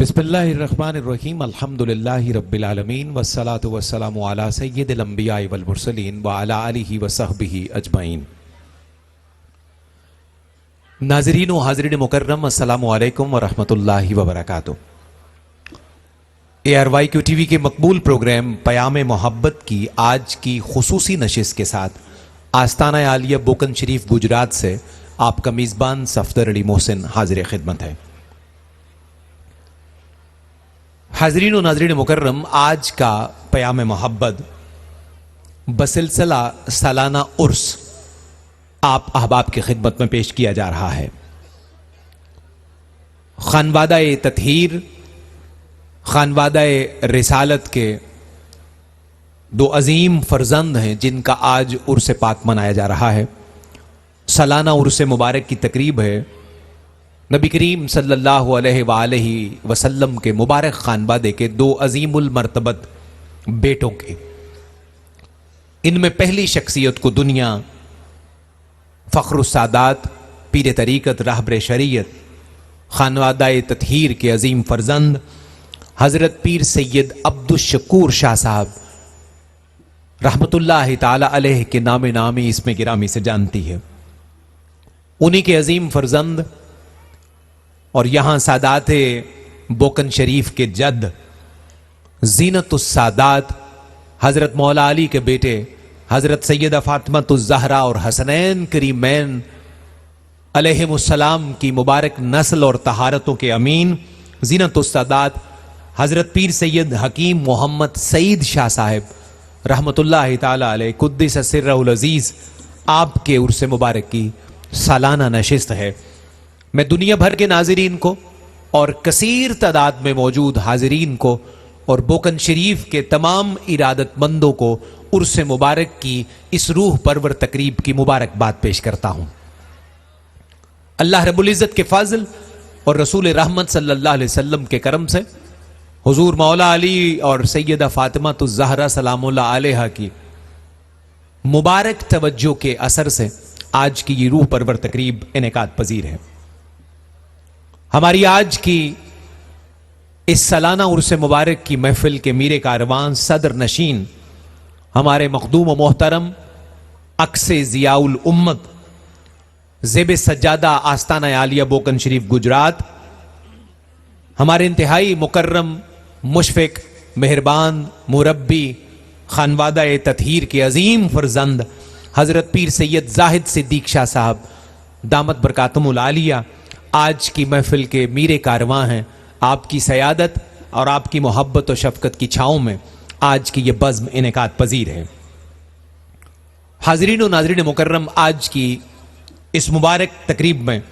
बिस्मिल्लाहिर्रहमानिर्रहीम अल्हम्दुलिल्लाहि रब्बिल आलमीन वस्सलातु वस्सलामु अला सय्यिदिल अंबियाइ वल मुरसलीन व अला आलिहि व सहबिहि अजमईन। नाज़रीन व हाज़रीन मुकर्रम अस्सलामु अलैकुम व रहमतुल्लाहि व बरकातुहू। ARYQ TV के मकबूल प्रोग्राम पयाम मोहब्बत की आज की खुसूसी नशिस्त के साथ आस्ताना आलिया बोकन शरीफ गुजरात से आपका मेज़बान सफदर अली मोहसिन हाजिर खिदमत है। हाज़रीन व नाज़रीन मुकर्रम, आज का पयाम मोहब्बत बसिलसिला सालाना उर्स आप अहबाब की खिदमत में पेश किया जा रहा है। खानवादा-ए ततहीर, खानवादा-ए रिसालत के दो अजीम फर्जंद हैं जिनका आज उर्स पाक मनाया जा रहा है। सालाना उर्स मुबारक की तकरीब है नबी करीम सल्लल्लाहु अलैहि वसल्लम के मुबारक खानवादे के दो अजीमुल मर्तबत बेटों के। इनमें पहली शख्सियत को दुनिया फ़ख्रुस सादात पीर तरीक़त रहबर शरीयत खानवादा-ए ततहीर के अजीम फर्जंद हज़रत पीर सैयद अब्दुल शकूर शाह साहब रहमतुल्लाहि ताला अलैह के नामे नामी इसमें गिरामी से जानती है। उन्हीं के अजीम फर्जंद और यहाँ सादात बोकन शरीफ के जद ज़ीनतुस सादात हज़रत मौला अली के बेटे हज़रत सैयदा फ़ातिमातुज़ ज़हरा और हसनैन करीमैन अलैहिमुस्सलाम की मुबारक नस्ल और तहारतों के अमीन ज़ीनतुस सादात हज़रत पीर सैयद हकीम मोहम्मद सईद शाह साहब रहमतुल्लाहि ताला अलैह कुद्दिस सिर्रहुल अज़ीज़ आपके उर्स मुबारक की सालाना नशिस्त है। मैं दुनिया भर के नाज़रीन को और कसीर तादाद में मौजूद हाज़रीन को और बोकन शरीफ के तमाम इरादतमंदों को उर्स मुबारक की इस रूह परवर तकरीब की मुबारकबाद पेश करता हूँ। अल्लाह रब्बुल इज़्ज़त के फ़ज़ल और रसूल रहमत सल्लल्लाहु अलैहि वसल्लम के करम से हुज़ूर मौला अली और सैयदा फ़ातिमातुज़ ज़हरा सलामुल्लाह अलैहा की मुबारक तवज्जो के असर से आज की ये रूह परवर तकरीब इनेकाद पजीर है। हमारी आज की इस सालाना उर्स मुबारक की महफिल के मीरे कारवान सदर नशीन हमारे मखदूम व मोहतरम अक्से ज़ियाउल उम्मत ज़ेब सज्जादा आस्ताना आलिया बोकन शरीफ गुजरात हमारे इंतहाई मुकर्रम मुशफ़िक मेहरबान मुरब्बी खानवादा-ए ततहीर के अजीम फर्जंद हज़रत पीर सैयद ज़ाहिद सिद्दीक़ शाह साहब दामत बरकातुहुल आलिया आज की महफिल के मीरे कारवां हैं। आपकी सयादत और आपकी मोहब्बत और शफ़क़त की छाँव में आज की ये बज़्म इनेकाद पजीर है। हाज़रीन व नाज़रीन मुकर्रम, आज की इस मुबारक तकरीब में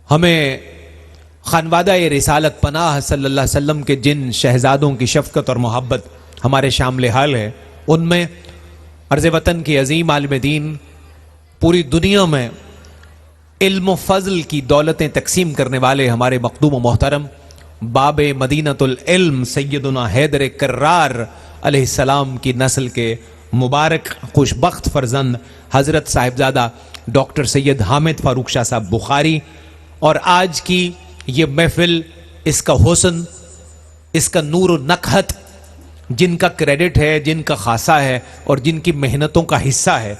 हमें खानवादा-ए रिसालत पनाह सल्लल्लाहु अलैहि वसल्लम के जिन शहजादों की शफ़क़त और मोहब्बत हमारे शामिल हाल है, उनमें अर्ज़ वतन के अजीम आलिम दीन पूरी दुनिया में इल्म फ़ज़ल की दौलतें तकसीम करने वाले हमारे मखदूम व मोहतरम बाबे मदीनतुल इल्म सैयदुना हैदर कर्रार अलैहिस्सलाम की नस्ल के मुबारक खुशबख्त फर्जंद हज़रत साहिबजादा डॉक्टर सैयद हामिद फ़ारूक शाह साहब बुखारी। और आज की ये महफिल, इसका हुस्न, इसका नूर व नकहत, जिनका क्रेडिट है, जिनका खासा है और जिनकी मेहनतों का हिस्सा है,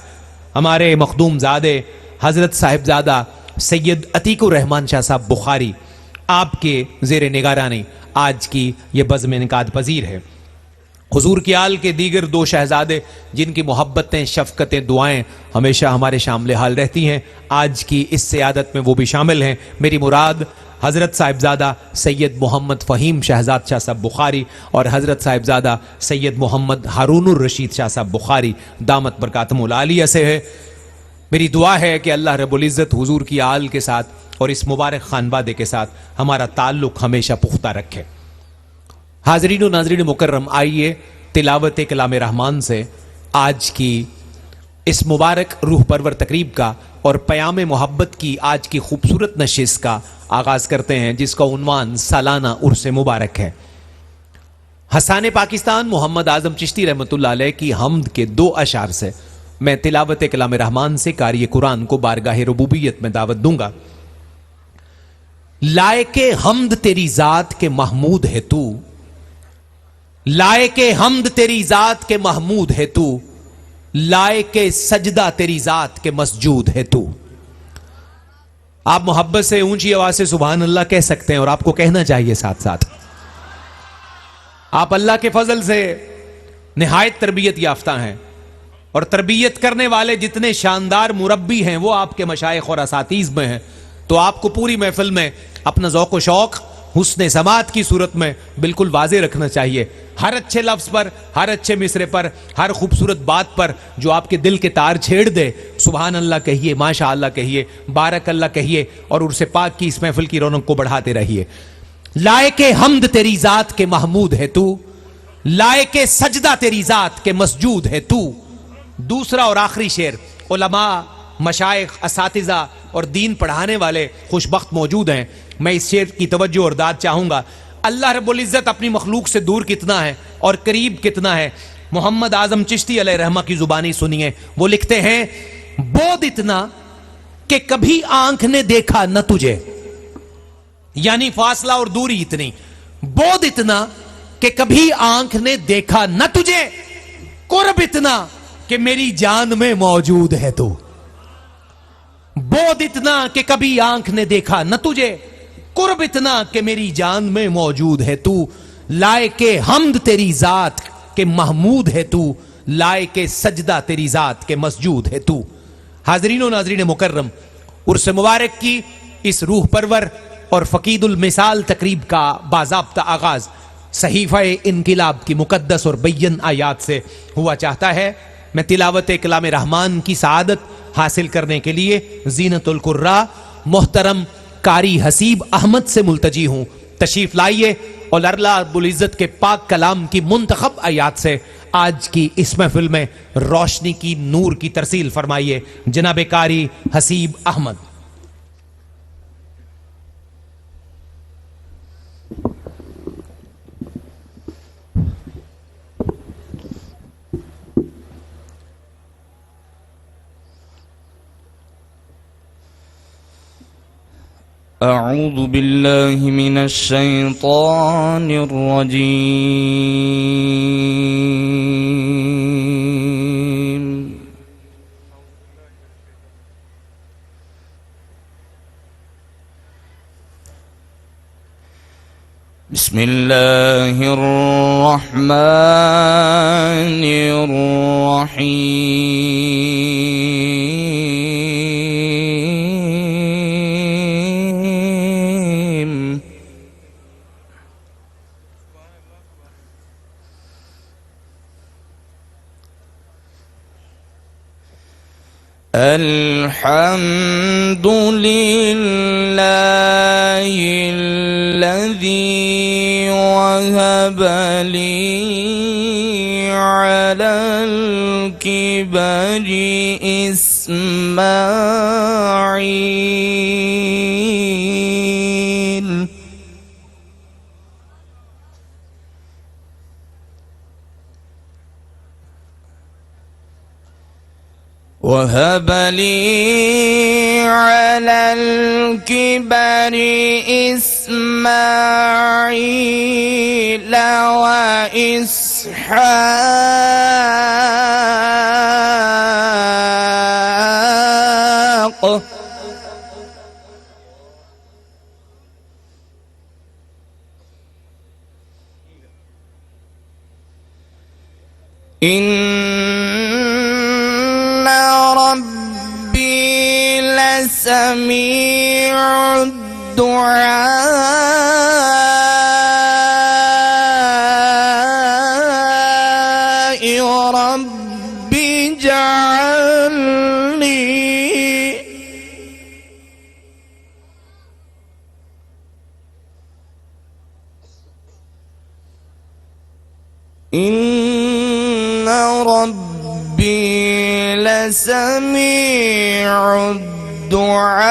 हमारे मखदूम ज़ादे हज़रत साहिबजादा सैयद अतीकुर रहमान शाह साहब बुखारी आपके ज़ेर निगरानी आज की ये बज़्म इनेकाद पजीर है। हुज़ूर की आल के दीगर दो शहजादे जिनकी मोहब्बतें शफ़क़तें दुआएं हमेशा हमारे शामिल हाल रहती हैं, आज की इस सियादत में वो भी शामिल हैं। मेरी मुराद हज़रत साहिबजादा सैयद मोहम्मद फ़हीम शहजाद शाह साहब बुखारी और हज़रत साहिबजादा सैयद मोहम्मद हारूनुर रशीद शाह साहब बुखारी दामत बरकातुहुल आलिया से है। मेरी दुआ है कि अल्लाह रब्बुल इज़्ज़त हुज़ूर की आल के साथ और इस मुबारक खानवादे के साथ हमारा ताल्लुक़ हमेशा पुख्ता रखे। हाज़रीन व नाज़रीन मुकर्रम, आइए तिलावत कलाम रहमान से आज की इस मुबारक रूह परवर तकरीब का और पयाम मोहब्बत की आज की खूबसूरत नशिस्त का आगाज़ करते हैं, जिसका उन्वान सालाना उर्स मुबारक है। हसान पाकिस्तान मोहम्मद आज़म चिश्ती रहमतुल्लाह अलैह की हम्द के दो अशार से मैं तिलावत कलाम रहमान से कारी कुरान को बारगाह रुबूबियत में दावत दूंगा। लायके हमद तेरी जात के महमूद है तू, लायके हमद तेरी जात के महमूद है तू, लायके सजदा तेरी जात के मसजूद है तू। आप मोहब्बत से ऊंची आवाज से सुभान अल्लाह कह सकते हैं और आपको कहना चाहिए साथ साथ। आप अल्लाह के फजल से निहायत तरबियत याफ्ता हैं और तरबियत करने वाले जितने शानदार मुरब्बी हैं वो आपके मशाइख और असातीज़ में हैं। तो आपको पूरी महफिल में अपना ज़ौक़ व शौक़ हुस्न समात की सूरत में बिल्कुल वाज़े रखना चाहिए। हर अच्छे लफ्ज़ पर, हर अच्छे मिसरे पर, हर खूबसूरत बात पर जो आपके दिल के तार छेड़ दे, सुभान अल्लाह कहिए, माशा अल्लाह कहिए, बारक अल्लाह कहिए और उर्से पाक की इस महफिल की रौनक को बढ़ाते रहिए। लायके हमद तेरी जात के महमूद है तू, लायके सजदा तेरी जात के मसजूद है तू। दूसरा और आखिरी शेर, उलमा, मशाइख, असातिज़ा और दीन पढ़ाने वाले खुशबख्त मौजूद हैं। मैं इस शेर की तवज्जो और दाद चाहूंगा। अल्लाह रब्बुल इज़्ज़त अपनी मखलूक से दूर कितना है और करीब कितना है। मोहम्मद आजम चिश्ती अलैहि रहमा की जुबानी सुनिए। वो लिखते हैं, बोध इतना कि कभी आंख ने देखा न तुझे, यानी फासला और दूरी इतनी, बोध इतना कि कभी आंख ने देखा न तुझे, कुर्ब इतना कि मेरी जान में मौजूद है तू। बोध इतना कि कभी आंख ने देखा न तुझे, कुर्ब इतना कि मेरी जान में मौजूद है तू। लायके हमद तेरी जात के महमूद है तू, लायके सजदा तेरी जात के मसजूद है तू। हाजरीन व नाजरीन मुकर्रम, उर्स मुबारक की इस रूह परवर और फकीदुल मिसाल तकरीब का बाज़ाब्ता आगाज सहीफा इनकिलाब की मुकद्दस और बैयन आयात से हुआ चाहता है। मैं तिलावत कलाम रहमान की सआदत हासिल करने के लिए जीनतुल कुर्रा मोहतरम कारी हसीब अहमद से मुल्तजी हूं। तशरीफ लाइए और अल्लाह रब्बुल इज़्ज़त के पाक कलाम की मुंतखब आयात से आज की इस महफिल में रोशनी की, नूर की तरसील फरमाइए। जनाब कारी हसीब अहमद। अऊज़ु बिल्लाहि मिनश शैतानिर रजीम। बिस्मिल्लाहिर रहमानिर रहीम। अल्हम्दुलिल्लाहिल्लज़ी वहब ली अलल किबरी इस्माईल। वहब ली अलल किबरी इस्माईल व इसहाक़। इन्ना रब्बी लसमीउद दुआ। रब्बी जअलनी इन्ना रब्बी लसमीउद दुआ।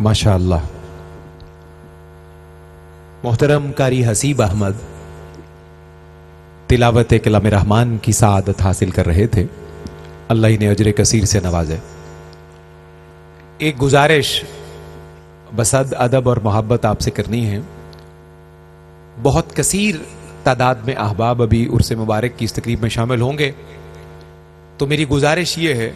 माशाअल्लाह। मोहतरम कारी हसीब अहमद तिलावत कलाम रहमान की सआदत हासिल कर रहे थे। अल्लाह इन्हें अजर कसीर से नवाजे। एक गुजारिश बसद अदब और मोहब्बत आपसे करनी है। बहुत कसीर तादाद में अहबाब अभी उर्स मुबारक की इस तकरीब में शामिल होंगे, तो मेरी गुजारिश ये है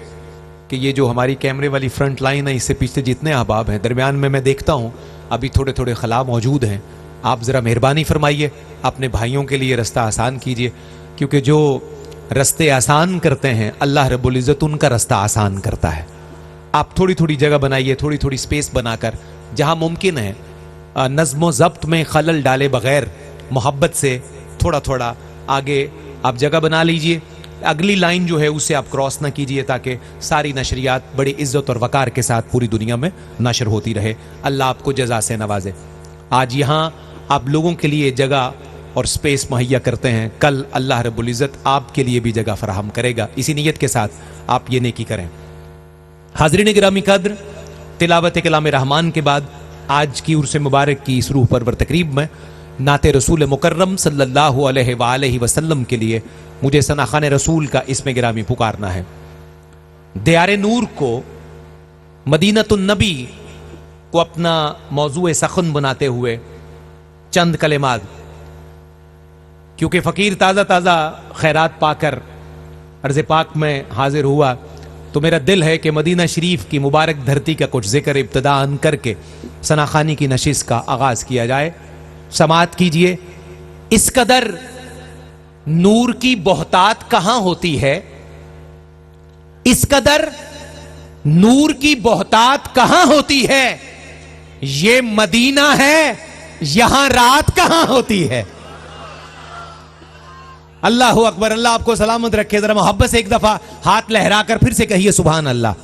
कि ये जो हमारी कैमरे वाली फ्रंट लाइन है, इससे पीछे जितने अहबाब हैं, दरमियान में मैं देखता हूँ अभी थोड़े थोड़े खला मौजूद हैं। आप ज़रा मेहरबानी फरमाइए, अपने भाइयों के लिए रास्ता आसान कीजिए, क्योंकि जो रास्ते आसान करते हैं अल्लाह रब्बुल इज़्ज़त उनका रास्ता आसान करता है। आप थोड़ी थोड़ी जगह बनाइए, थोड़ी थोड़ी स्पेस बनाकर, जहाँ मुमकिन है नज़्म ज़ब्त में खलल डाले बगैर मोहब्बत से थोड़ा थोड़ा आगे आप जगह बना लीजिए। अगली लाइन जो है उससे आप क्रॉस ना कीजिए, ताकि सारी नशरियात बड़ी इज्जत और वकार के साथ पूरी दुनिया में नशर होती रहे। अल्लाह आपको जज़ा से नवाजे। आज यहाँ आप लोगों के लिए जगह और स्पेस मुहैया करते हैं, कल अल्लाह रब्बुल इज़्ज़त आपके लिए भी जगह फराहम करेगा। इसी नीयत के साथ आप ये नेकी करें। हाज़रीन गिरामी कद्र, तिलावत कलाम रहमान के बाद आज की उर्स मुबारक की इस रूह परवर तकरीब में नाते रसूल मुकर्रम सल्लल्लाहु अलैहि वसल्लम के लिए मुझे सनाखान रसूल का इसमें गिरामी पुकारना है। दियारे नूर को, मदीनतुन नबी को अपना मौजूए सखन बनाते हुए चंद कलेमात, क्योंकि फ़कीर ताज़ा ताज़ा खैरात पाकर अर्ज़ पाक में हाजिर हुआ, तो मेरा दिल है कि मदीना शरीफ की मुबारक धरती का कुछ जिक्र इब्तिदाअन करके सनाखानी की नशिश का आगाज़ किया जाए। समात कीजिए। इस कदर नूर की बोहतात कहां होती है, इस कदर नूर की बोहतात कहां होती है, ये मदीना है, यहां रात कहां होती है। अल्लाह अकबर। अल्लाह आपको सलामत रखे। जरा मोहब्बत से एक दफा हाथ लहराकर फिर से कहिए सुभान अल्लाह।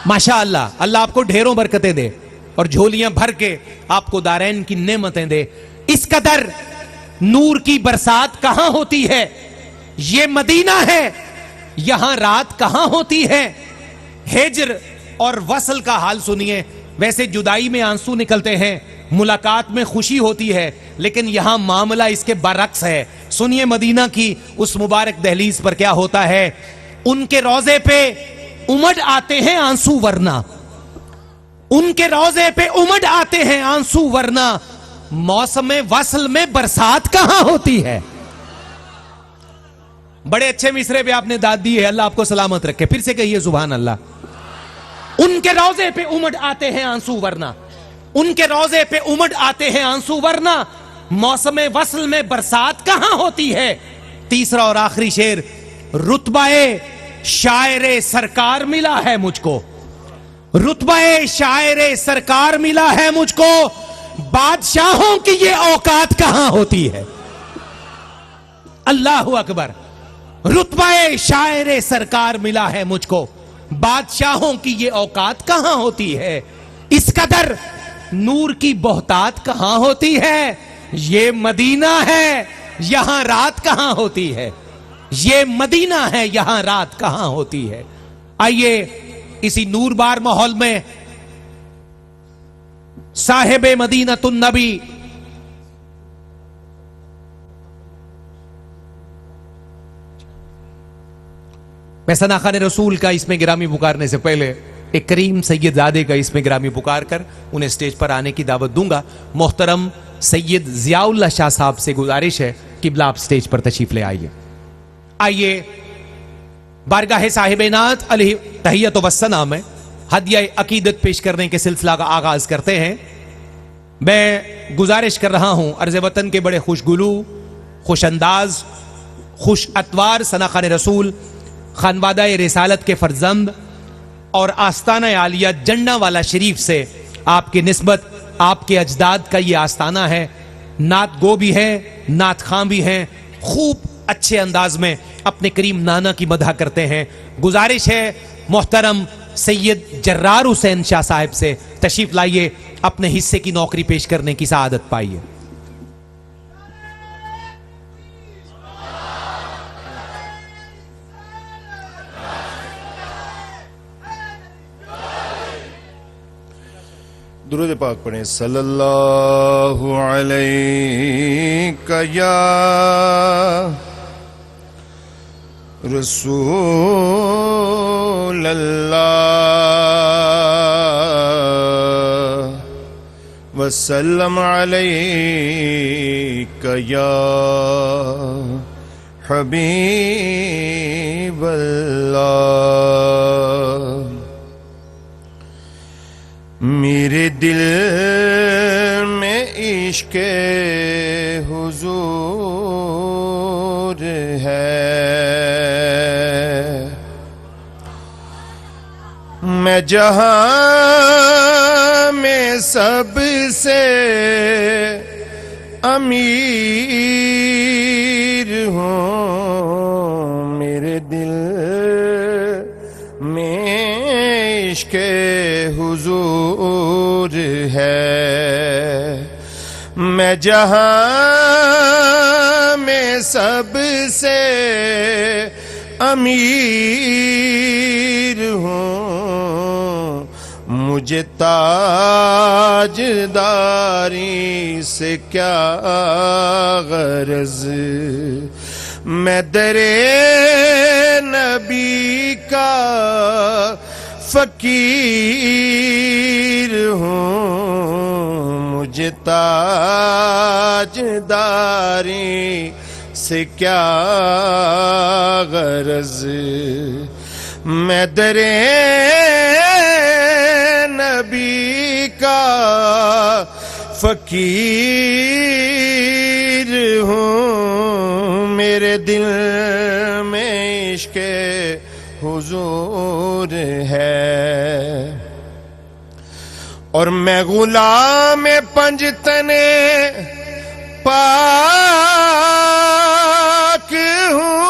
माशा अल्लाह। अल्लाह आपको ढेरों बरकतें दे और झोलियां भर के आपको दारैन की नेमतें दे। इस कदर नूर की बरसात कहां होती है, ये मदीना है, यहां रात कहां होती है। हिज्र और वसल का हाल सुनिए। वैसे जुदाई में आंसू निकलते हैं, मुलाकात में खुशी होती है, लेकिन यहां मामला इसके बरक्स है। सुनिए मदीना की उस मुबारक दहलीज पर क्या होता है। उनके रोजे पे उमड़ आते हैं आंसू वरना, उनके रोजे पे उमड़ आते हैं आंसू वरना मौसम वसल में बरसात कहां होती है। बड़े अच्छे मिसरे पे आपने दाद दी है, अल्लाह आपको सलामत रखे। फिर से कहिए सुभान अल्लाह। उनके रोजे पे उमड़ आते हैं आंसू वरना, उनके रोजे पे उमड़ आते हैं आंसू वरना मौसम वसल में बरसात कहां होती है। तीसरा और आखिरी शेर, रुतबाए शायरे सरकार मिला है मुझको, रुतबाए शायरे सरकार मिला है मुझको, बादशाहों की ये औकात कहां होती है। अल्लाहु अकबर। रुतबाए शायरे सरकार मिला है मुझको, बादशाहों की ये औकात कहां होती है। इस कदर नूर की बहुतात कहां होती है। ये मदीना है, यहां रात कहां होती है। ये मदीना है, यहां रात कहां होती है। आइए इसी नूरबार माहौल में साहिबे मदीनतुन नबी मैं सनाखान रसूल का इसमें गिरामी पुकारने से पहले एक करीम सैयदजादे का इसमें गिरामी पुकार कर उन्हें स्टेज पर आने की दावत दूंगा। मोहतरम सैयद जियाउल्लाह शाह साहब से गुजारिश है किबला आप स्टेज पर तशरीफ ले आइए। आइए बारगाह साहिब नात अलैहि तहियत वस्सना में हदिया अकीदत पेश करने के सिलसिला का आगाज करते हैं। मैं गुजारिश कर रहा हूं अर्ज़ वतन के बड़े खुशगुलू, खुश अंदाज, खुश अतवार सनाखान रसूल खानवादा रिसालत के फर्जंद और आस्ताना आलिया जन्नावाला शरीफ से आपकी निस्बत, आपके अजदाद का ये आस्ताना है। नात गो भी है, नात खां भी हैं, खूब अच्छे अंदाज में अपने करीम नाना की मदह करते हैं। गुजारिश है मोहतरम सैयद जर्रार हुसैन शाह साहब से तशरीफ लाइए, अपने हिस्से की नौकरी पेश करने की सआदत पाइए। दुरूद पाक पढ़ें। सल्लल्लाहु अलैका या रसूल अल्लाह वसल्लम अलैका या हबीब अल्लाह। मेरे दिल में इश्क़े हुजूर है, मैं जहां में सबसे अमीर हूँ। मेरे दिल में इश्क़े हुजूर है, मैं जहां में सबसे अमीर हूँ। मुझे ताजदारी से क्या गरज, मैं दरे नबी का फकीर हूँ। मुझे ताजदारी से क्या गरज, मैं दरे नबी का फकीर हूँ। मेरे दिल में इश्क़े हुजूर है और मैं गुलाम पंजतने पाक हूँ।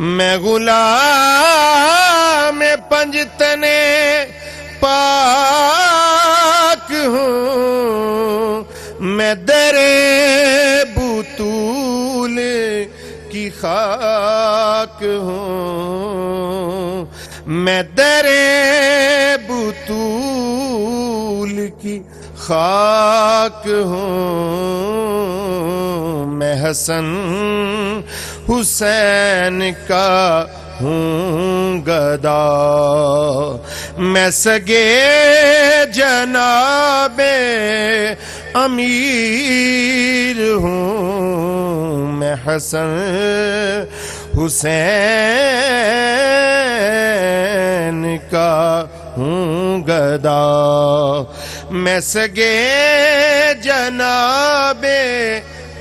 मैं गुलाम पंजतने पाक हूँ। मैं दरे बुतूल की खाक हूँ, मैं दरे बुतूल की खाक हूँ, मैं हसन हुसैन का हूँ गदा, मैं सगे जनाबे अमीर हूँ, मैं हसन हुसैन का हूँ गदा, मैं सगे जनाबे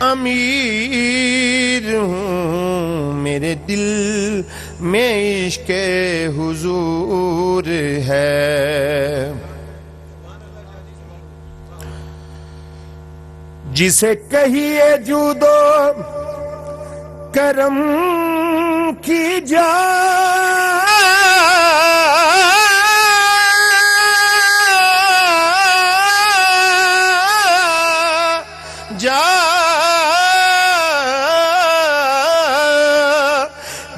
अमीर हूँ, मेरे दिल में इश्क़ हुजूर है। जिसे कहिए जूदो करम की जा,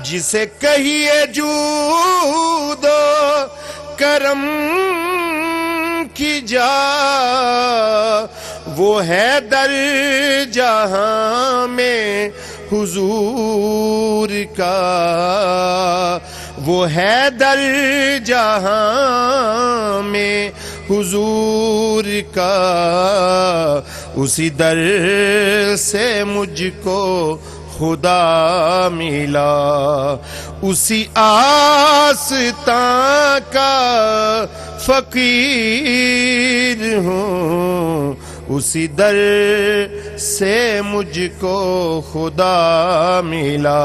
जिसे कहिए जूदो करम की जा, वो है दर जहां में हुजूर का, वो है दर जहां में हुजूर का, उसी दर से मुझको खुदा मिला, उसी आस्तां का फकीर हूँ, उसी दर से मुझको खुदा मिला,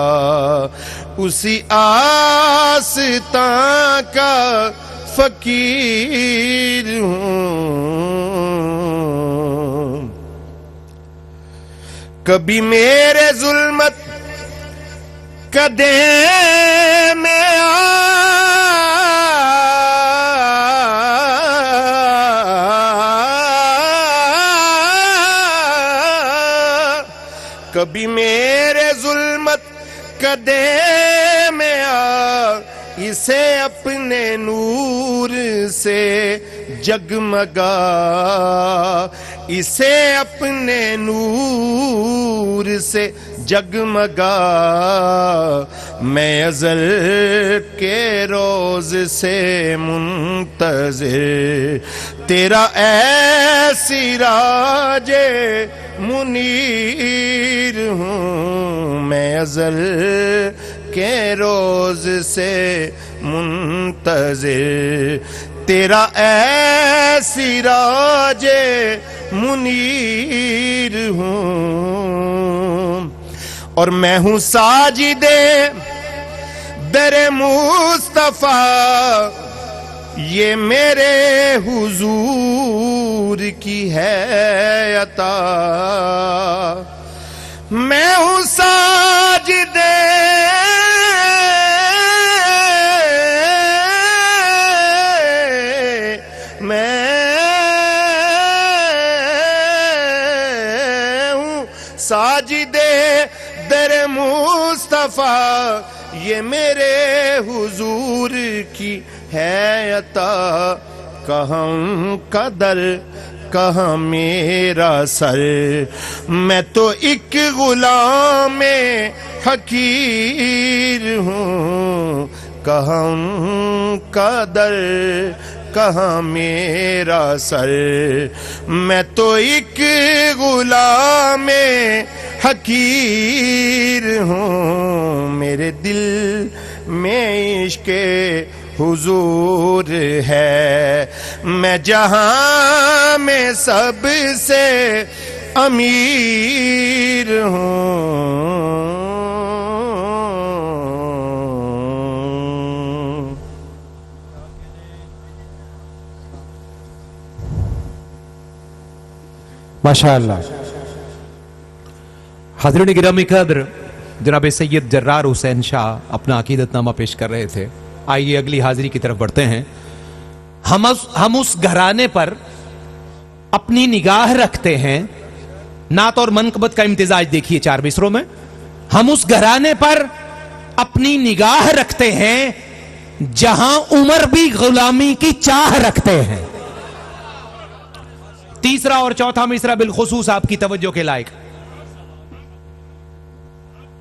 उसी आस्तां का फकीर हूँ। कभी मेरे जुल्मत कदे में कभी मेरे जुल्मत कदे में आ, इसे अपने नूर से जगमगा, इसे अपने नूर से जगमगा, मैं अज़ल के रोज से मुंतज़िर तेरा ऐ सिराजे मुनीर हूँ, मैं अज़ल के रोज से मुंतज़िर तेरा ऐ सिराजे मुनीर हूँ, और मैं हूँ साजिदे दरे मुस्तफा, ये मेरे हुजूर की है अता, मैं हूँ साजिदे साजिदे दर मुस्तफा, ये मेरे हुजूर की है अता, कहाँ का दर कहाँ मेरा सर, मैं तो एक गुलाम हकीर हूँ, कहाँ का दर कहाँ मेरा सर, मैं तो एक गुलाम हकीर हूँ, मेरे दिल में इश्क़ हुजूर है, मैं जहां में सबसे अमीर हूँ। माशाअल्लाह। हाज़रीन गिरामी कद्र, जनाब सैयद जर्रार हुसैन शाह अपना अकीदतनामा पेश कर रहे थे। आइए अगली हाजिरी की तरफ बढ़ते हैं। हम उस घराने पर अपनी निगाह रखते हैं। नात और मनकबत का इम्तिजाज देखिए 4 मिसरों में। हम उस घराने पर अपनी निगाह रखते हैं जहां उमर भी गुलामी की चाह रखते हैं। तीसरा और चौथा मिसरा बिलखुसूस आपकी तवज्जो के लायक।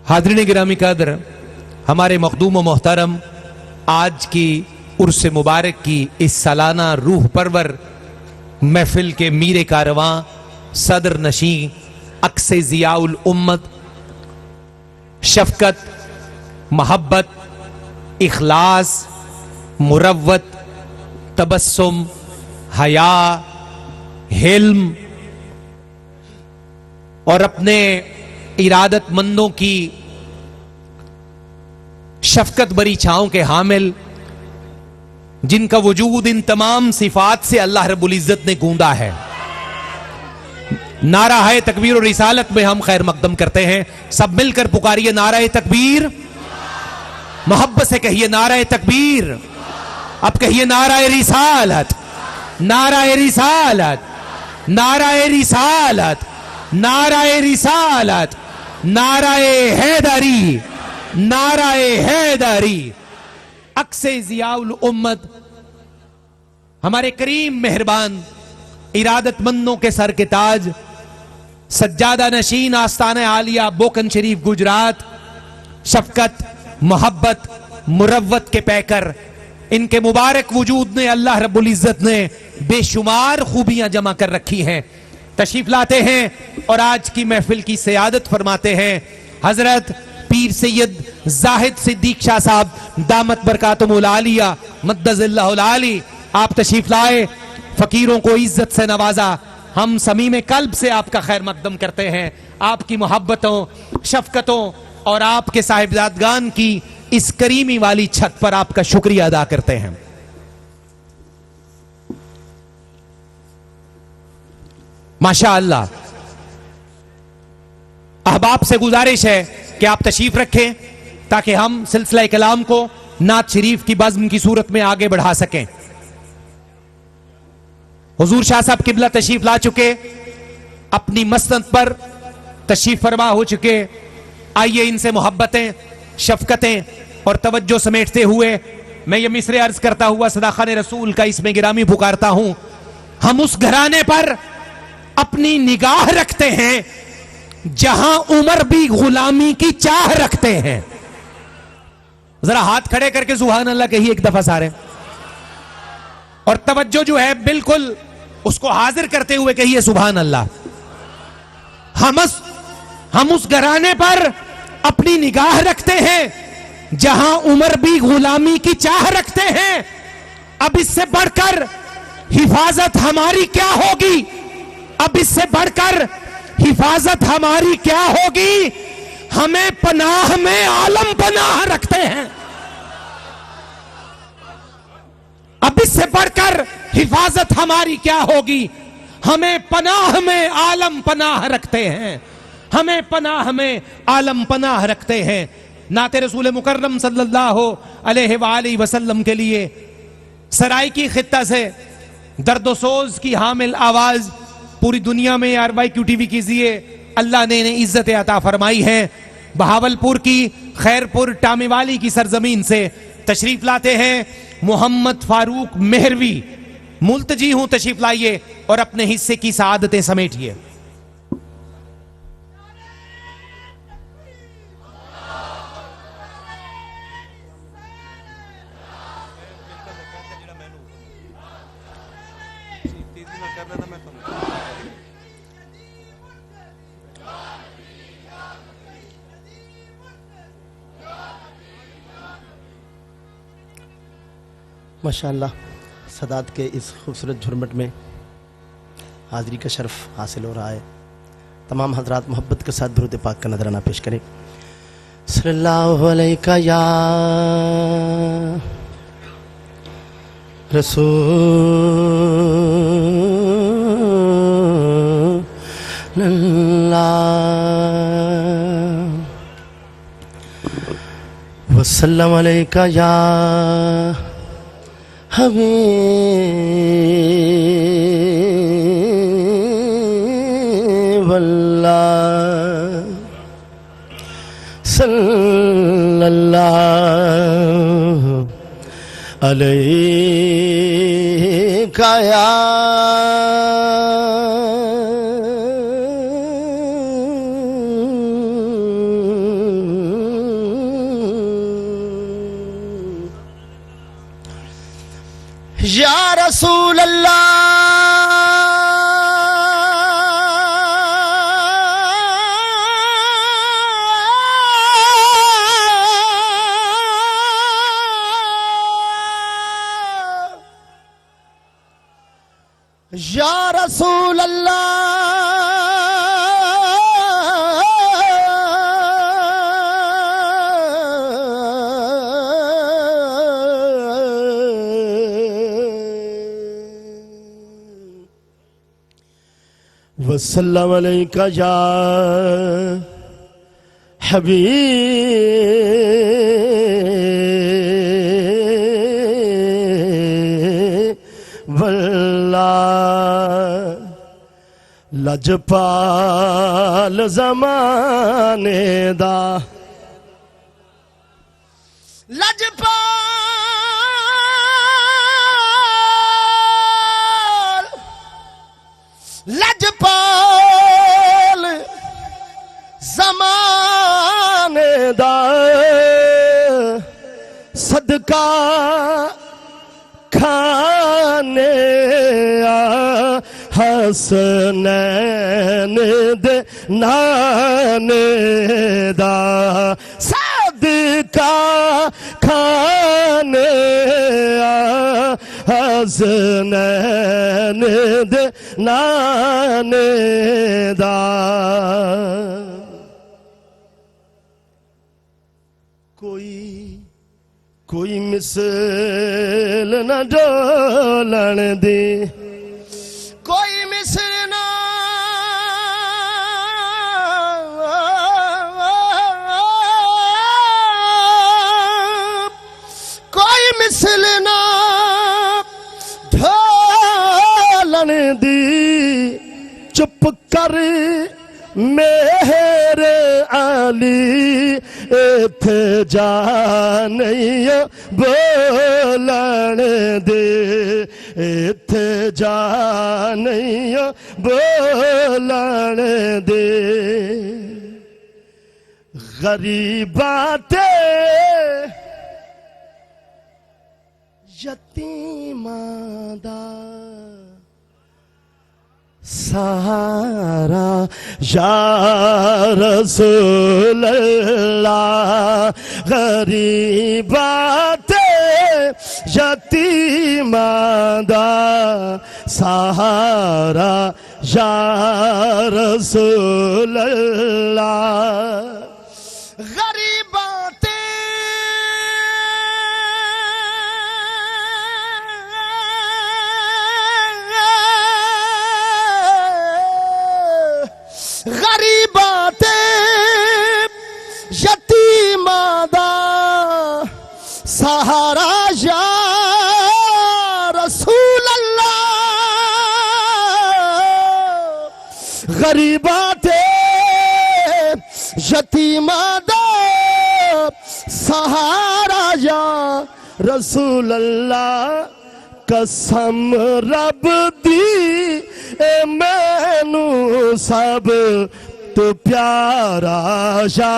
हाज़रीन गिरामी कदर, हमारे मखदूम व मोहतरम, आज की उर्स मुबारक की इस सालाना रूह परवर महफिल के मीर कारवां सदर नशी अक्से जियाउल उम्मत, शफकत, मोहब्बत, इखलास, मुरव्वत, तबस्सुम, हया, हिल्म और अपने इरादतमंदों की शफकत भरी छाओं के हामिल, जिनका वजूद इन तमाम सिफात से अल्लाह रब्बुल इज्जत ने गूंदा है। नारा है तकबीर और रिसालत में हम खैर मकदम करते हैं। सब मिलकर पुकारिए नारा है तकबीर, मोहब्बत से कहिए नारा है तकबीर। अब कहिए नारा है रिसालत, नारा है रिसालत, नारा है रिसालत, नारा है रिसालत, नारा है हैदरी, नारा है हैदरी। अक्से जियाउल उम्मत, हमारे करीम मेहरबान इरादतमंदों के सर के ताज, सज्जादा नशीन आस्ताना आलिया बोकन शरीफ गुजरात, शफकत, मोहब्बत, मुरव्वत के पैकर, इनके मुबारक वजूद ने अल्लाह रब्बुल इज्जत ने बेशुमार खूबियां जमा कर रखी हैं। तशरीफ लाते हैं और आज की महफिल की सियादत फरमाते हैं हजरत पीर सैयद जाहिद सिद्दीक शाह साहब दामत बरकातुहुल आलिया मद्दज़िल्लाहुल आली। आप तशरीफ लाए, फकीरों को इज्जत से नवाजा। हम समीम कल्ब से आपका खैर मकदम करते हैं। आपकी मोहब्बतों, शफकतों और आपके साहिबजादगान की इस करीमी वाली छत पर आपका शुक्रिया अदा करते हैं। माशा अल्लाह, अहबाब से गुजारिश है कि आप तशरीफ रखें ताकि हम सिलसिला कलाम को नात शरीफ की बज़्म की सूरत में आगे बढ़ा सकें। हुजूर शाह साहब किबला तशरीफ ला चुके, अपनी मसनद पर तशरीफ फरमा हो चुके। आइए इनसे मोहब्बतें, शफकतें और तवज्जो समेटते हुए मैं ये मिसरे अर्ज करता हुआ सदाखाने रसूल का इसमें गिरामी पुकारता हूं। हम उस घराने पर अपनी निगाह रखते हैं जहां उमर भी गुलामी की चाह रखते हैं। जरा हाथ खड़े करके सुभान अल्लाह कहिए एक दफा सारे, और तवज्जो जो है बिल्कुल उसको हाजिर करते हुए कहिए सुभान अल्लाह। हम उस घराने पर अपनी निगाह रखते हैं जहां उमर भी गुलामी की चाह रखते हैं। अब इससे बढ़कर हिफाजत हमारी क्या होगी? अब इससे बढ़कर हिफाजत हमारी क्या होगी? हमें पनाह में आलम पनाह रखते हैं। अब इससे बढ़कर हिफाजत हमारी क्या होगी? हमें पनाह में आलम पनाह रखते हैं। हमें पनाह में आलम पनाह रखते हैं। नाते रसूल मुकर्रम सल्लल्लाहु अलैहि वसल्लम के लिए सराइकी खित्ता से दर्दोसोज की हामिल आवाज पूरी दुनिया में RYQ TV कीजिए। अल्लाह ने इन्हें इज्जत अता फरमाई है। बहावलपुर की खैरपुर टामेवाली की सरजमीन से तशरीफ लाते हैं मोहम्मद फारूक मेहरवी। मुल्तजी हूं, तशरीफ लाइए और अपने हिस्से की सआदतें समेटिए। माशाअल्लाह, सदात के इस खूबसूरत झुरमट में हाज़िरी का शर्फ हासिल हो रहा है। तमाम हजरात मोहब्बत के साथ दुरूद पाक का नजराना पेश करें। सल्लल्लाहु अलैका या रसूलल्लाह वसल्लम अलैका या हबीबल्लाह सल्लल्लाहु अलैका या या रसूल अल्लाह, या रसूल अल्लाह, वसल्लम अलैका या हबीब अल्लाह। लजपाल ज़माने दा, लजपाल लजपाल ज़माने दा, सदका खाने हसनैन दे नाने दा, सदका खाने हसनैन दे नाने दा। कोई मिसल न डोलन दी, कोई मिसल ना कोई मिसल ना ढोलन दी। चुप कर मेरे आली इथे जा नहीं बोलन दे, इथे जा नहीं बोलन दे। गरीबाते यतीमां दा सहारा या रसूल अल्लाह। गरीबाते यतीमां दा सहारा या रसूल अल्लाह। गरीबाते गरीबाते यतीमां दा सहारा या रसूल अल्लाह। गरीबाते यतीमां दा सहारा या रसूल अल्लाह। कसम रब दी ए मैनू सब तो प्यारा या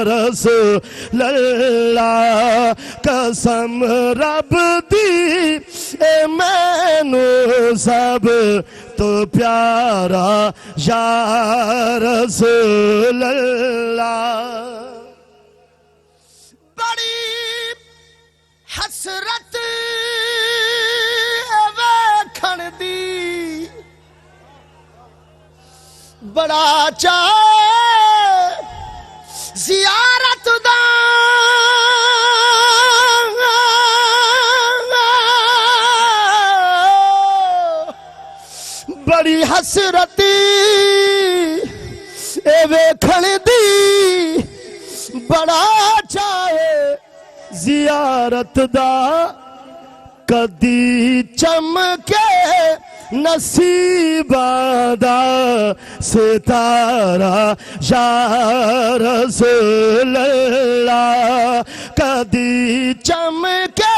रसूल अल्लाह। कसम रब दी ए मैनू सब तो प्यारा या रसूल अल्लाह। बड़ी हसरत वेखण दी, बड़ा चाह ज़ियारत दा। बड़ी हसरती ए वेखण दी, बड़ा चाहे ज़ियारत दा। कदी चमके नसीबादा सितारा या रसूल अल्लाह कदी चमके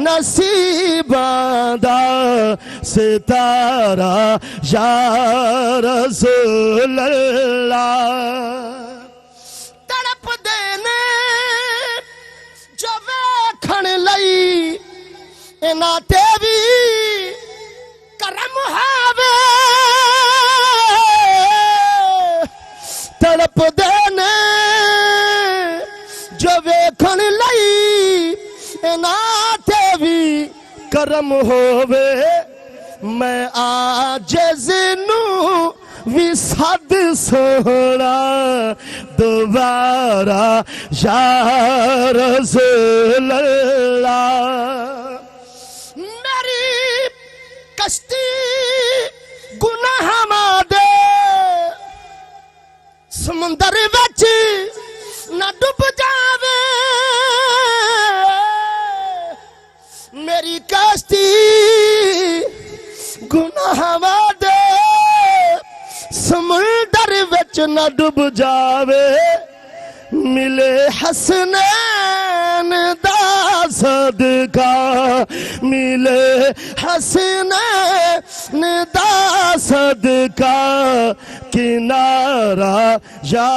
नसीबादा सितारा या रसूल अल्लाह तड़प देने जो वेखण लई इना ते भी करम हावे तड़प देने जो वेखण लई इना ते भी करम होवे मैं आजिज़ नू भी सद सोना दोबारा या रसूल अल्लाह मेरी कश्ती गुनाह दे समुंदर विच न डूब जावे मेरी कश्ती गुनाह दे समुंदर विच न डूब जावे मिले हसनैन दा सदका मिले हसनैन दा सदका किनारा या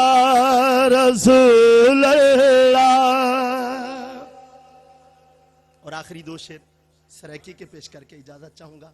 रसूल अल्लाह। और आखिरी दो शेर सराइकी के पेश करके इजाजत चाहूंगा।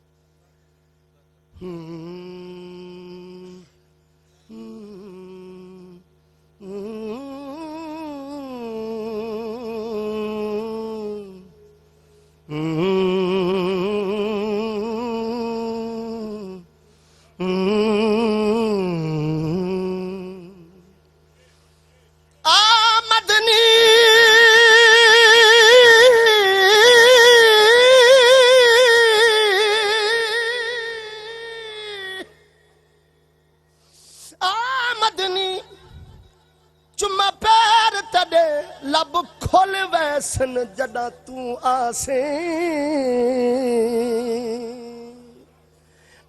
चुम्मा पैर तड़े लब खोल वैसन जड़ा तू आसे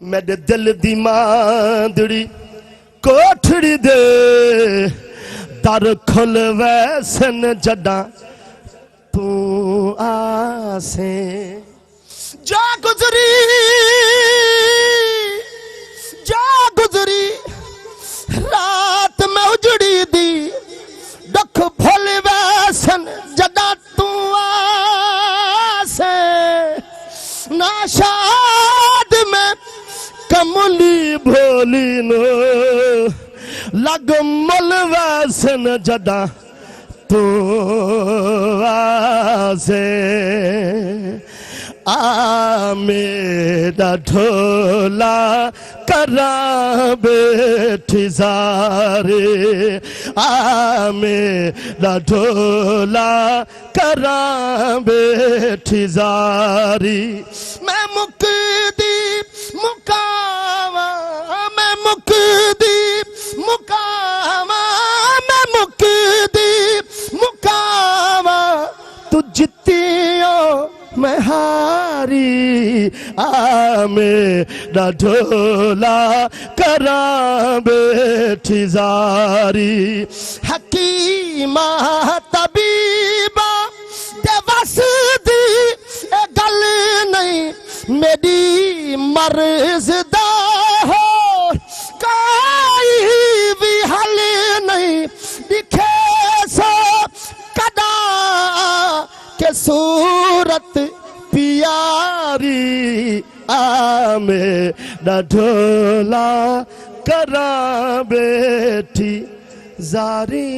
मेरे दिल दी मांदड़ी कोठड़ी दे दर खोल वैसन जड़ा तू आसे जा गुजरी रात में उजड़ी दी दुख भूल वैसन जदा तू आसे नाशाद में कमली भोली नो लग मल वैसन जदा तू आसे आ मेरा ढोला करा बैठी जारे आ मेरा ढोला करा बैठी जारी मैं मुकदी मुकावा मैं मुकदी मुकावा मैं मुकदी मुकावा तू जितियो मैं हारी आ मेरा ढोला करा बैठी जारी हकीमा तबीबा दे वस दी ए गल नहीं मेरी मर्ज़ दा हो कोई भी हल नहीं दिखे सो कदा के सूरत प्यारी आ मेरा ढोला करा बैठी जारी।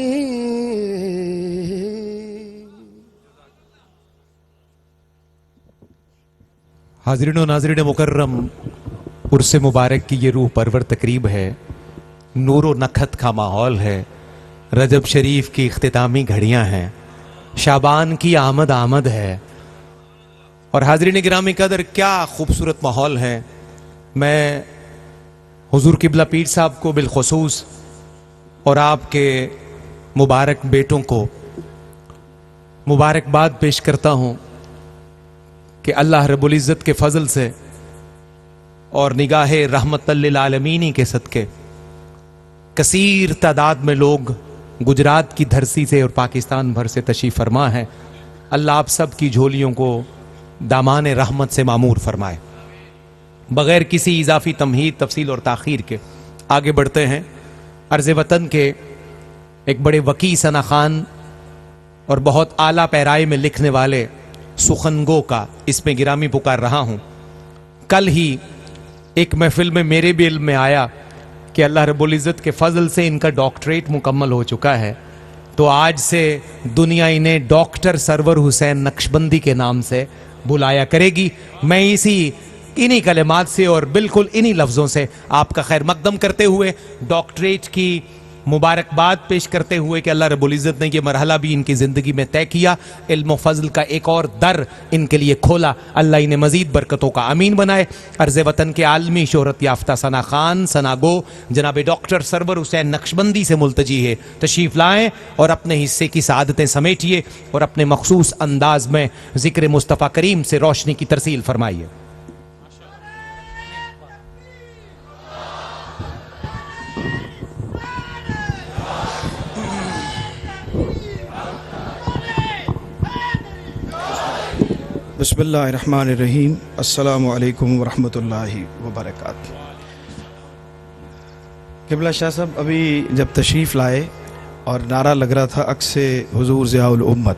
हाज़रीन व नाज़रीन मुकर्रम, उर्स मुबारक की ये रूह परवर तकरीब है, नूरो नखत का माहौल है, रजब शरीफ की इख्तितामी घड़ियां हैं, शाबान की आमद आमद है। और हाज़रीन गिरामी कदर, क्या खूबसूरत माहौल है। मैं हुजूर किबला पीर साहब को बिलखुसूस और आपके मुबारक बेटों को मुबारकबाद पेश करता हूँ कि अल्लाह रब्बुल इज़्ज़त के फजल से और निगाहे रहमतल लिल आलमीनी के सदके कसीर तादाद में लोग गुजरात की धरती से और पाकिस्तान भर से तशरीफ फरमा है। अल्लाह आप सब की झोलियों को दामाने रहमत से मामूर फरमाए। बगैर किसी इजाफी तमहीद, तफसील और ताखीर के आगे बढ़ते हैं। अर्ज़ वतन के एक बड़े वकी सना खान और बहुत आला पैराए में लिखने वाले सुखनगो का इसमें गिरामी पुकार रहा हूं। कल ही एक महफिल में मेरे भी इल्म में आया कि अल्लाह रब्बुल इज़्ज़त के फजल से इनका डॉक्टरेट मुकम्मल हो चुका है, तो आज से दुनिया इन्हें डॉक्टर सरवर हुसैन नक्शबंदी के नाम से बुलाया करेगी। मैं इन्हीं कलेमात से और बिल्कुल इन्हीं लफ्ज़ों से आपका खैर मकदम करते हुए, डॉक्टरेट की मुबारकबाद पेश करते हुए कि अल्लाह रब्बुल इज़्ज़त ने यह मरहला भी इनकी ज़िंदगी में तय किया, इल्म व फज़ल का एक और दर इनके लिए खोला। अल्लाह इन्हें मज़ीद बरकतों का अमीन बनाए। अर्ज़ वतन के आलमी शोहरत याफ्ता सना खान सनागो जनाब डॉक्टर सरवर हुसैन नक्शबंदी से मुल्तजी है, तशरीफ़ लाएँ और अपने हिस्से की सआदतें समेटिए और अपने मखसूस अंदाज में ज़िक्र मुस्तफ़ा करीम से रोशनी की तरसील फरमाइए। बिस्मिल्लाहिर्रहमानिर्रहीम। अस्सलामु अलैकुम वरहमतुल्लाहि वबरकातुहू। क़िबला शाह साहब अभी जब तशरीफ़ लाए और नारा लग रहा था अक्से हुजूर ज़ियाउल उम्मत,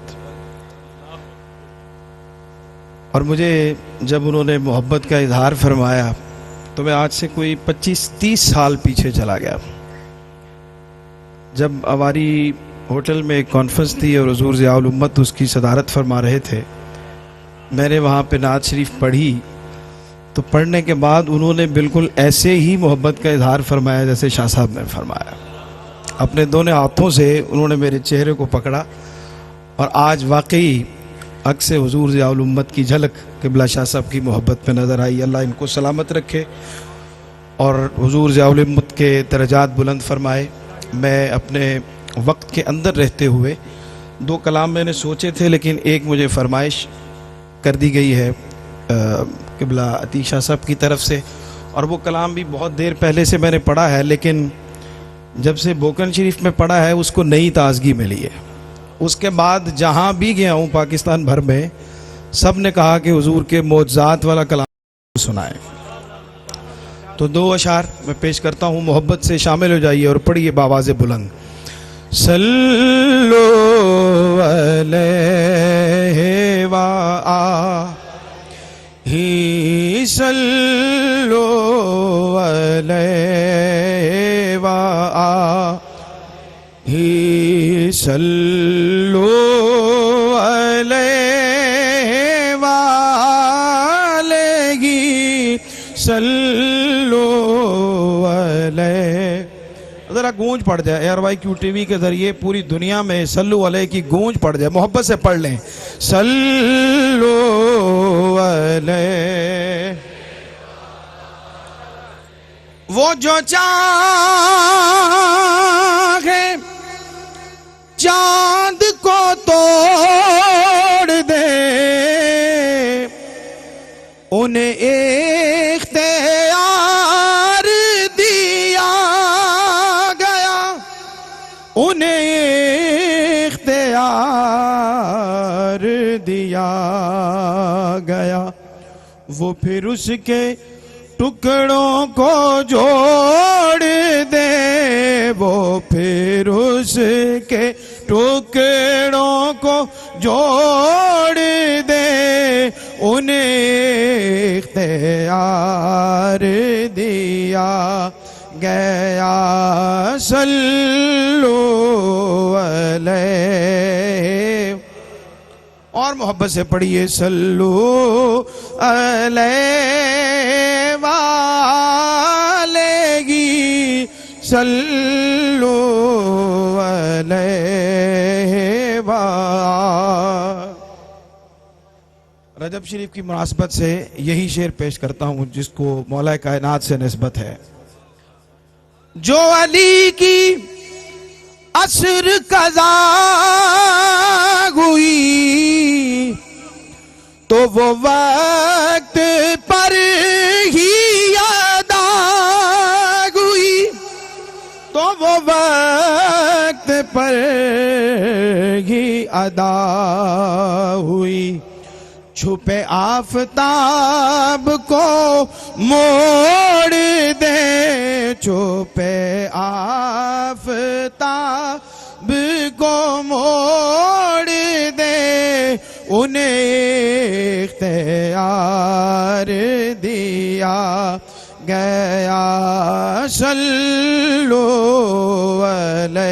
और मुझे जब उन्होंने मोहब्बत का इजहार फरमाया तो मैं आज से कोई 25-30 साल पीछे चला गया। जब हमारी होटल में एक कॉन्फ्रेंस थी और हुजूर ज़ियाउल उम्मत उसकी सदारत फरमा रहे थे, मैंने वहाँ पे नात शरीफ पढ़ी, तो पढ़ने के बाद उन्होंने बिल्कुल ऐसे ही मोहब्बत का इजहार फरमाया जैसे शाह साहब ने फरमाया। अपने दोनों हाथों से उन्होंने मेरे चेहरे को पकड़ा और आज वाकई अक्से हुजूर ज़ियाउल उम्मत की झलक क़िबला शाह साहब की मोहब्बत में नज़र आई। अल्लाह इनको सलामत रखे और हुजूर ज़ियाउल उम्मत के दरजात बुलंद फरमाए। मैं अपने वक्त के अंदर रहते हुए 2 कलाम मैंने सोचे थे, लेकिन एक मुझे फरमाइश कर दी गई है क़िबला अतीक शाह साहब की तरफ से, और वो कलाम भी बहुत देर पहले से मैंने पढ़ा है, लेकिन जब से बोकन शरीफ में पढ़ा है उसको नई ताजगी मिली है। उसके बाद जहाँ भी गया हूँ पाकिस्तान भर में, सब ने कहा कि हुजूर के मौजज़ात वाला कलाम सुनाए। तो 2 अशार मैं पेश करता हूँ, मोहब्बत से शामिल हो जाइए और पढ़िए बावाज़ बुलंद। सल्लो अलैहि व आलिहि सल्लो अलैहि व आलिहि सल्लो अलैहि व आलिहि सल्लो अलैहि। ज़रा गूंज पड़ जाए ARYQ TV के ज़रिए पूरी दुनिया में सल्लु अलैहि की गूंज पड़ जाए। मोहब्बत से पढ़ लें, सल्लु अलैहि। वो जो चाहे चांद को तोड़ दे, उन्हें इख्तियार दिया गया, उन्हें इख्तियार दिया गया। वो फिर उसके टुकड़ों को जोड़ दे, वो फिर उसके टुकड़ों को जोड़ दे, उन्हें इख्तियार दिया गया। सल्लु अलैहि। और मोहब्बत से पढ़िए, सल्लु अलैहि वालेगी, सल्लु अलैहि वा। रजब शरीफ की मुनासबत से यही शेर पेश करता हूँ जिसको मौला कायनात से निस्बत है। जो अली की असर कज़ा हुई, तो वो वक्त पर ही आ पर ही अदा हुई, छुपे आफताब को मोड़ दे, छुपे आफताब को मोड़ दे, उन्हें इख्तियार दिया गया। सल्लु अलैहि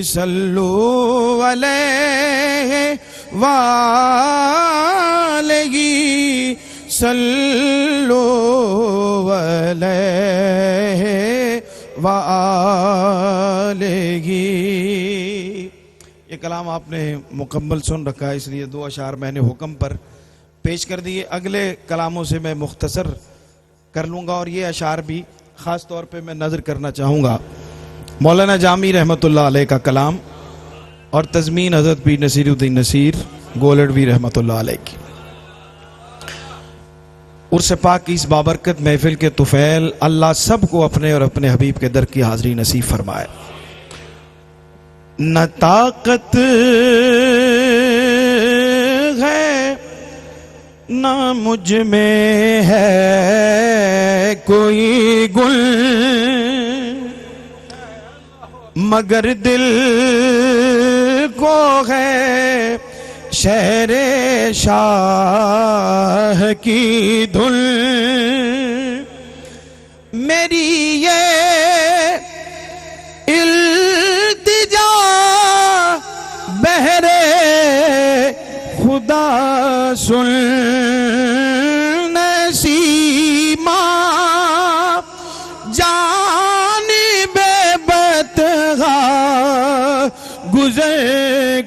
सल्लु अलैहि वालैहि सल्लु अलैहि वालैहि। ये कलाम आपने मुकम्मल सुन रखा है, इसलिए 2 अशार मैंने हुक्म पर पेश कर दिए। अगले कलामों से मैं मुख्तसर कर लूँगा और ये अशार भी ख़ास तौर पे मैं नज़र करना चाहूँगा। मौलाना जामी रहमतुल्लाह अलैह का कलाम और तज़मीन हज़रत पीर नसीरुद्दीन नसीर गोलड़वी रहमतुल्लाह अलैह की। उर्स पाक की इस बाबरकत महफिल के तुफ़ैल अल्लाह सबको अपने और अपने हबीब के दर की हाज़री नसीब फरमाए। न ताकत है न मुझ में है कोई गुल, मगर दिल को है शहरे शाह की धुन। मेरी ये इल्तिजा बहरे खुदा सुन, नसीमा जानिबे बतगा गुज़र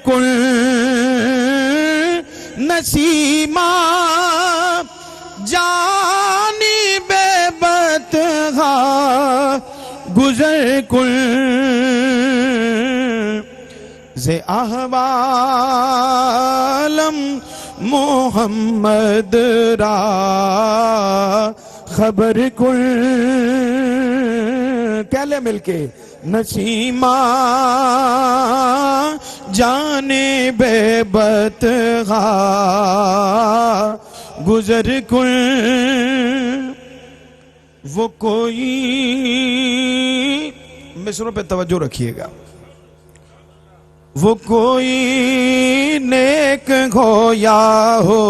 कुल, नसीमा जानिबे बतगा गुज़र कुल, ज़े अहवालम मोहम्मद रा खबर कुल। कह ले मिलके नसीमा जाने बेबतगा गुजर कुल। वो कोई मिसरों पे तवज्जो रखिएगा। वो कोई नेक हो या हो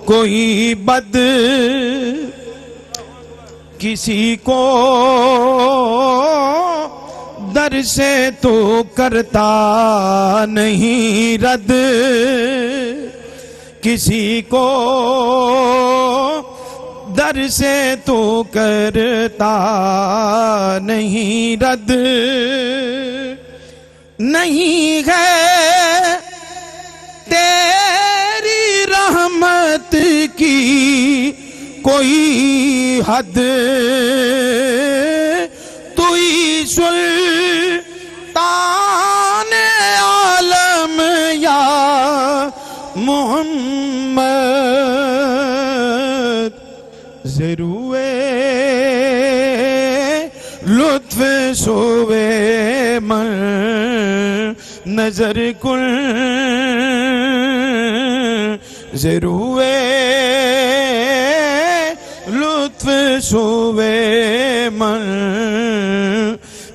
कोई बद, किसी को दर से तो करता नहीं रद, किसी को दर से तो करता नहीं रद। नहीं है तेरी रहमत की कोई हद, तू ही सुल्तान आलम या मोहम्मद। ज़रूए लुत्फ सोवे मन नजर कुल, ज़रूए लुत्फ सोवे मन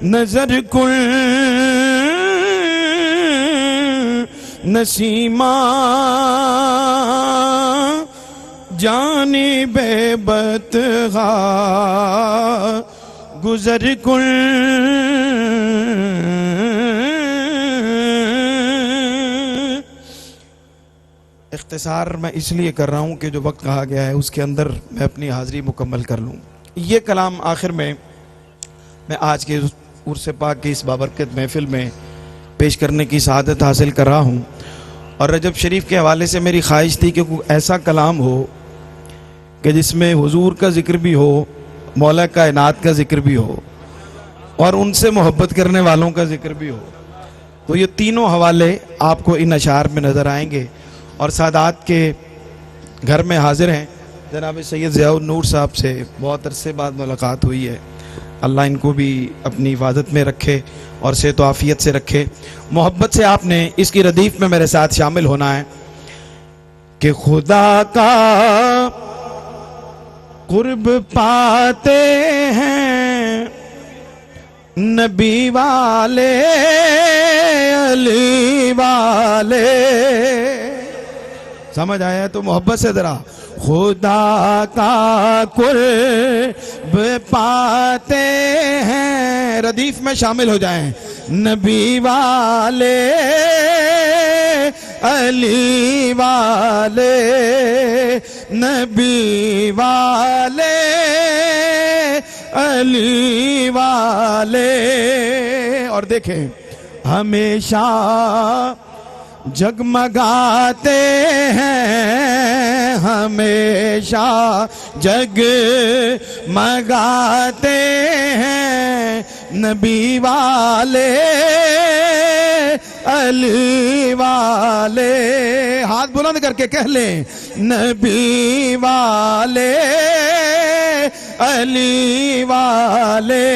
नजर कुल। नसीमा जाने बेबतगा गुजर कुल। इख्तिसार मैं इसलिए कर रहा हूँ कि जो वक्त कहा गया है उसके अंदर मैं अपनी हाज़िरी मुकम्मल कर लूँ। ये कलाम आखिर में मैं आज के उर्स पाक की इस बाबरकत महफिल में पेश करने की सआदत हासिल कर रहा हूँ। और रजब शरीफ के हवाले से मेरी ख्वाहिश थी कि कोई ऐसा कलाम हो कि जिसमें हुजूर का जिक्र भी हो, मौला कायनात का जिक्र भी हो और उनसे मोहब्बत करने वालों का जिक्र भी हो। तो ये तीनों हवाले आपको इन अशार में नज़र आएंगे और सादात के घर में हाजिर हैं। जनाब सैयद ज़ियाउल नूर साहब से बहुत अरसे बाद मुलाकात हुई है। अल्लाह इनको भी अपनी हिफाजत में रखे और सेहत व आफियत से रखे। मोहब्बत से आपने इसकी रदीफ में मेरे साथ शामिल होना है कि खुदा का कुर्ब पाते हैं नबी वाले अली वाले। समझ आया? तो मोहब्बत से जरा खुदा का कुर्ब पाते हैं, रदीफ में शामिल हो जाएं। नबी वाले अली वाले, नबी वाले अली वाले। और देखें हमेशा जगमगाते हैं, हमेशा जगमगाते हैं नबी वाले अली वाले। हाथ बुलंद करके कह लें नबी वाले अली वाले,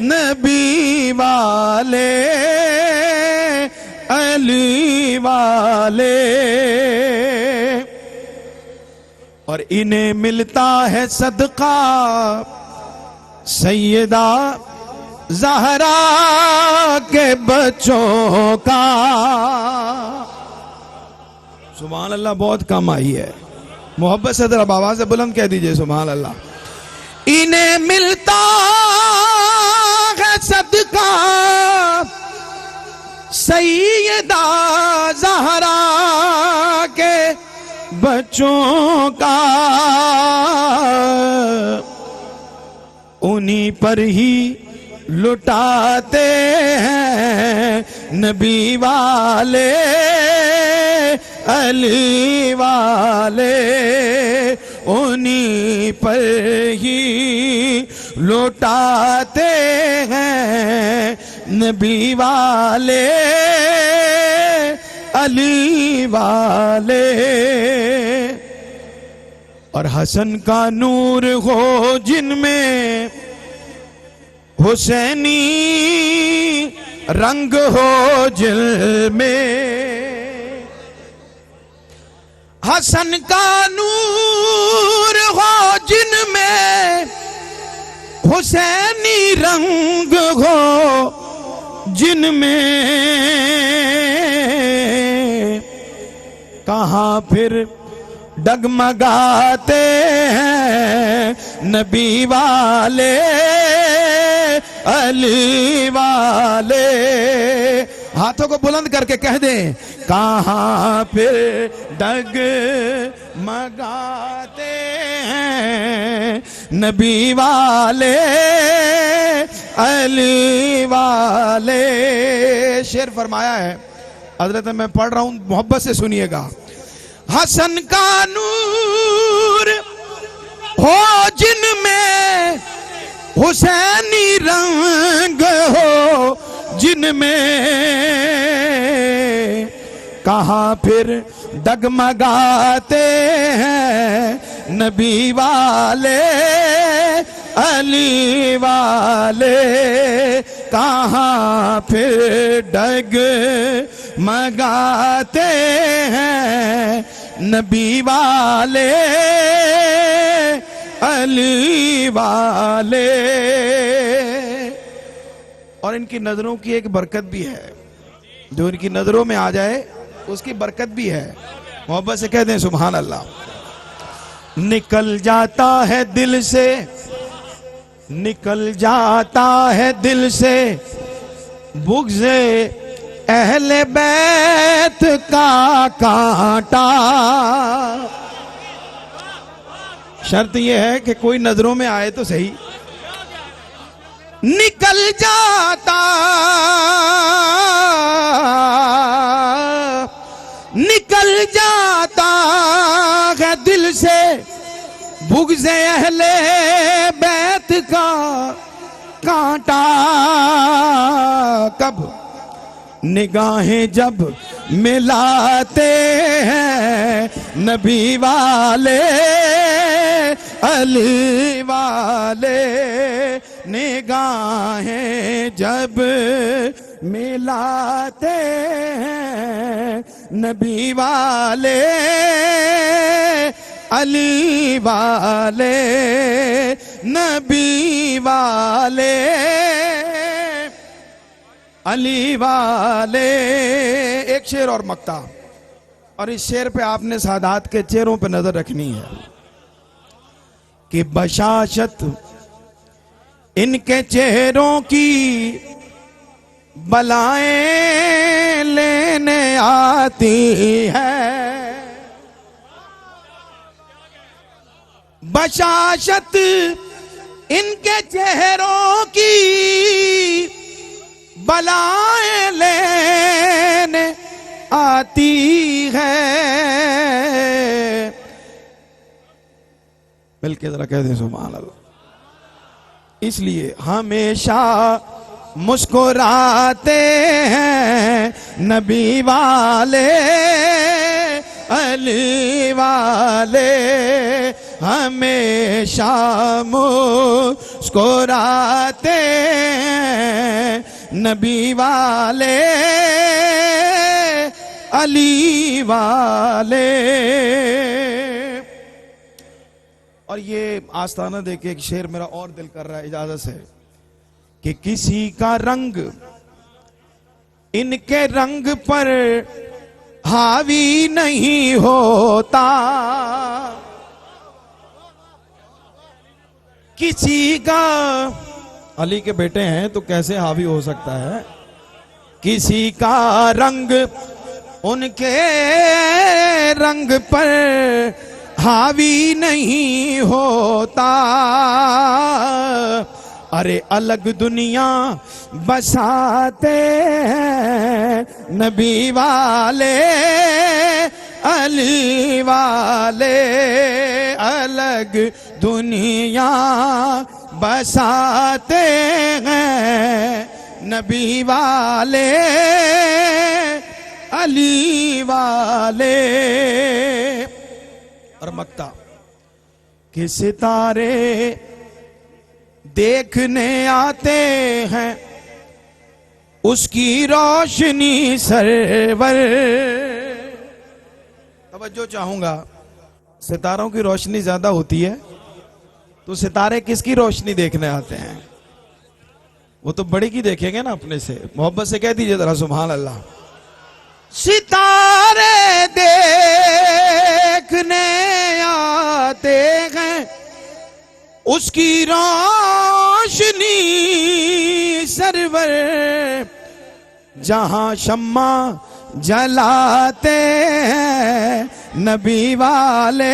नबी वाले अली वाले। और इन्हें मिलता है सदका सैयदा ज़हरा के बच्चों का। सुभान अल्लाह, बहुत कम आई है। मोहब्बत से जरा आवाज़ से बुलंद कह दीजिए सुभान अल्लाह। इन्हें मिलता है सदका सैयदा ज़हरा के बच्चों का, उन्हीं पर ही लुटाते हैं नबी वाले अली वाले, उन्हीं पर ही लुटाते हैं नबी वाले अली वाले। और हसन का नूर हो जिनमें, हुसैनी रंग हो जिनमें, हसन का नूर हो जिनमें, हुसैनी रंग हो जिनमें, कहाँ फिर डगमगाते हैं नबी वाले अली वाले। हाथों को बुलंद करके कह दें कहाँ फिर डगमगाते हैं नबी वाले अली वाले। शेर फरमाया है हजरत, मैं पढ़ रहा हूं, मोहब्बत से सुनिएगा। हसन का नूर हो जिनमें, हुसैनी रंग हो जिनमें, कहाँ फिर डगमगाते हैं नबी वाले अली वाले, कहाँ फिर डगमगाते हैं नबी वाले अली वाले। और इनकी नजरों की एक बरकत भी है, जो इनकी नजरों में आ जाए उसकी बरकत भी है। मोहब्बत से कह दें सुभान अल्लाह। निकल जाता है दिल से, निकल जाता है दिल से बुग़्ज़े अहले बैत का कांटा। शर्त यह है कि कोई नजरों में आए तो सही। निकल जाता, निकल जाता है दिल से बुग़्ज़े अहले बैत का कांटा। कब निगाहें जब मिलाते हैं नबी वाले अली वाले निगाहें जब मिलाते हैं नबी वाले अली वाले नबी वाले अली वाले। एक शेर और मक्ता, और इस शेर पे आपने सादात के चेहरों पे नजर रखनी है कि बशाशत इनके चेहरों की बलाएं लेने आती है। बशाशत इनके चेहरों की बलाएं लेने आती है। मिलके जरा कह दें सुभान अल्लाह। इसलिए हमेशा मुस्कुराते हैं नबी वाले अली वाले, हमेशा मुस्कुराते हैं नबी वाले अली वाले। और ये आस्ताना देके एक शेर मेरा और दिल कर रहा है, इजाजत से, कि किसी का रंग इनके रंग पर हावी नहीं होता, किसी का अली के बेटे हैं तो कैसे हावी हो सकता है, किसी का रंग उनके रंग पर हावी नहीं होता। अरे अलग दुनिया बसाते हैं नबी वाले अली वाले, अलग दुनिया बसाते हैं नबी वाले अली वाले। और मक्ता कि सितारे देखने आते हैं उसकी रोशनी सरवर। तवज्जो चाहूंगा, सितारों की रोशनी ज्यादा होती है तो सितारे किसकी रोशनी देखने आते हैं? वो तो बड़ी की देखेंगे ना अपने से। मोहब्बत से कह दीजिए जरा सुभान अल्लाह। सितारे देखने आते हैं उसकी रोशनी सरवर, जहां शम्मा जलाते हैं नबी वाले